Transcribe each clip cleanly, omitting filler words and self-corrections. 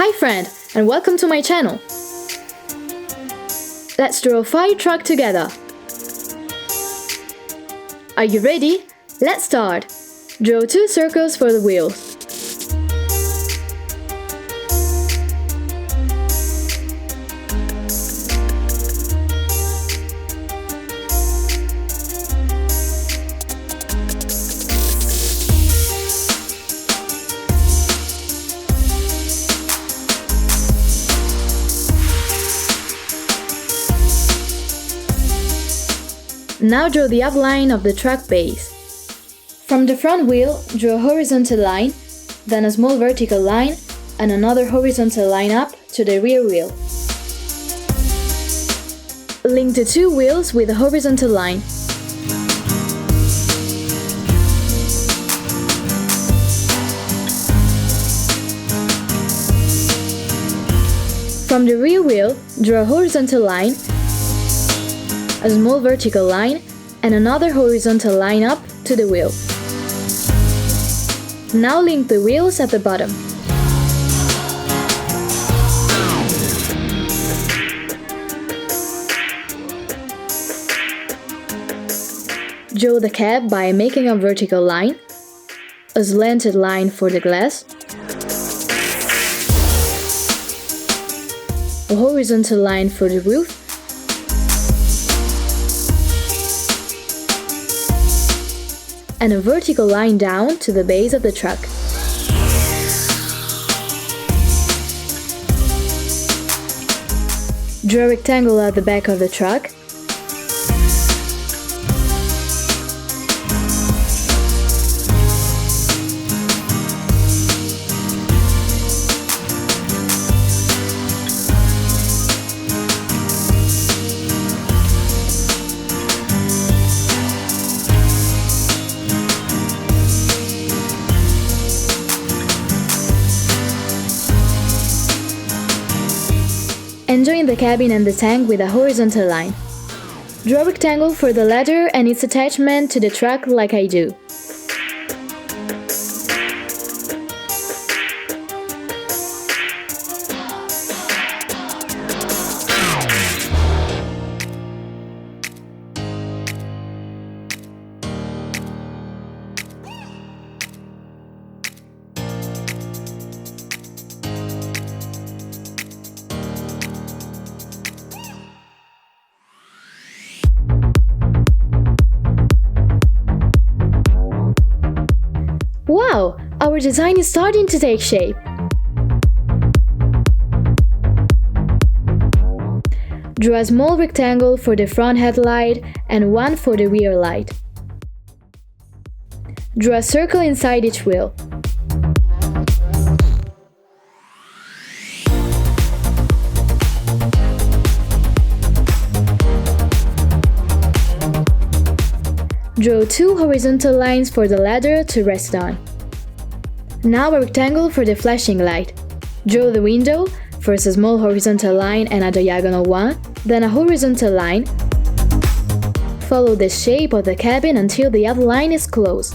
Hi friend, and welcome to my channel. Let's draw a fire truck together. Are you ready? Let's start. Draw 2 circles for the wheels. Now draw the outline of the truck base. From the front wheel, draw a horizontal line, then a small vertical line, and another horizontal line up to the rear wheel. Link the 2 wheels with a horizontal line. From the rear wheel, draw a horizontal line, a small vertical line, and another horizontal line up to the wheel. Now link the wheels at the bottom. Draw the cab by making a vertical line, a slanted line for the glass, a horizontal line for the roof, and a vertical line down to the base of the truck. Draw a rectangle at the back of the truck. And join the cabin and the tank with a horizontal line. Draw a rectangle for the ladder and its attachment to the truck like I do. Wow! Our design is starting to take shape! Draw a small rectangle for the front headlight and one for the rear light. Draw a circle inside each wheel. Draw 2 horizontal lines for the ladder to rest on. Now a rectangle for the flashing light. Draw the window, first a small horizontal line and a diagonal one, then a horizontal line. Follow the shape of the cabin until the outline is closed.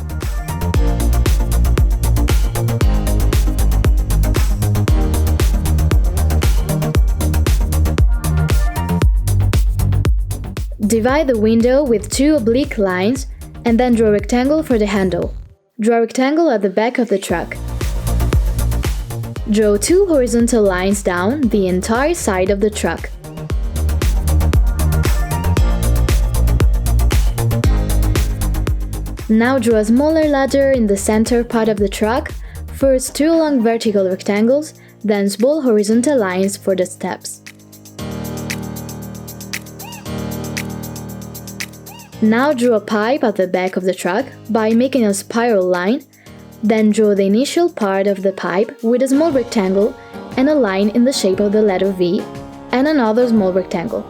Divide the window with 2 oblique lines and then draw a rectangle for the handle. Draw a rectangle at the back of the truck. Draw 2 horizontal lines down the entire side of the truck. Now draw a smaller ladder in the center part of the truck, first 2 long vertical rectangles, then small horizontal lines for the steps. Now draw a pipe at the back of the truck by making a spiral line, then draw the initial part of the pipe with a small rectangle and a line in the shape of the letter V, and another small rectangle.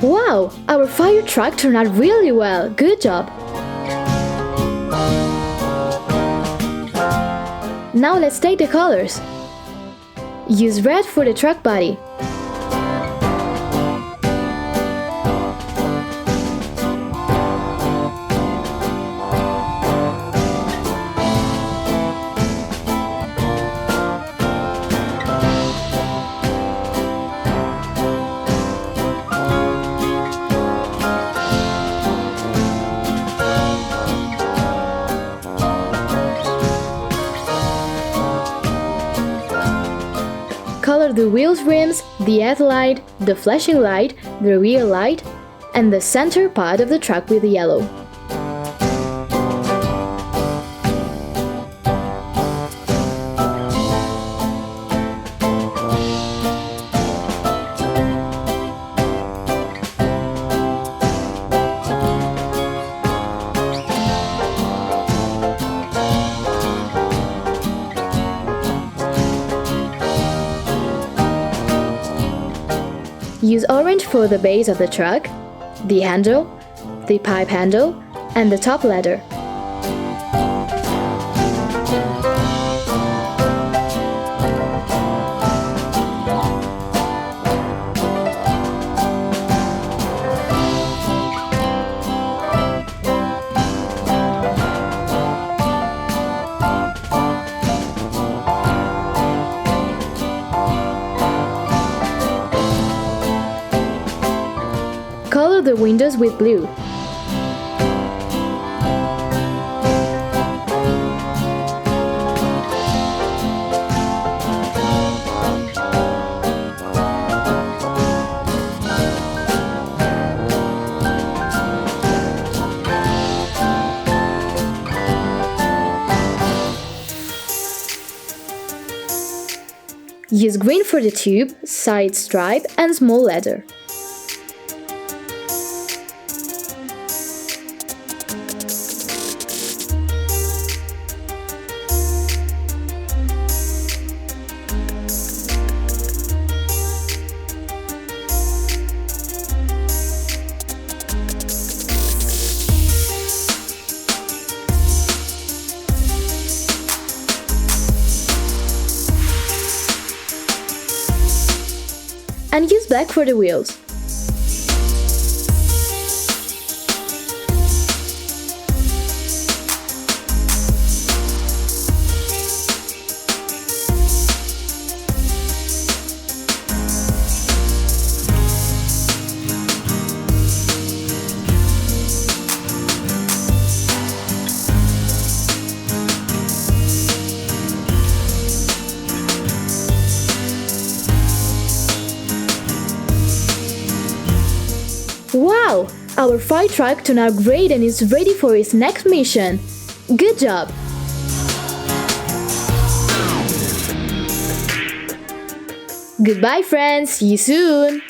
Wow! Our fire truck turned out really well! Good job! Now let's take the colors. Use red for the truck body. Color the wheels rims, the headlight, the flashing light, the rear light, and the center part of the truck with yellow. Use orange for the base of the truck, the handle, the pipe handle, and the top ladder. Color the windows with blue. Use green for the tube, side stripe, and small ladder. And use black for the wheels. Wow! Our fire truck turned out great and is ready for its next mission. Good job! Goodbye friends, see you soon!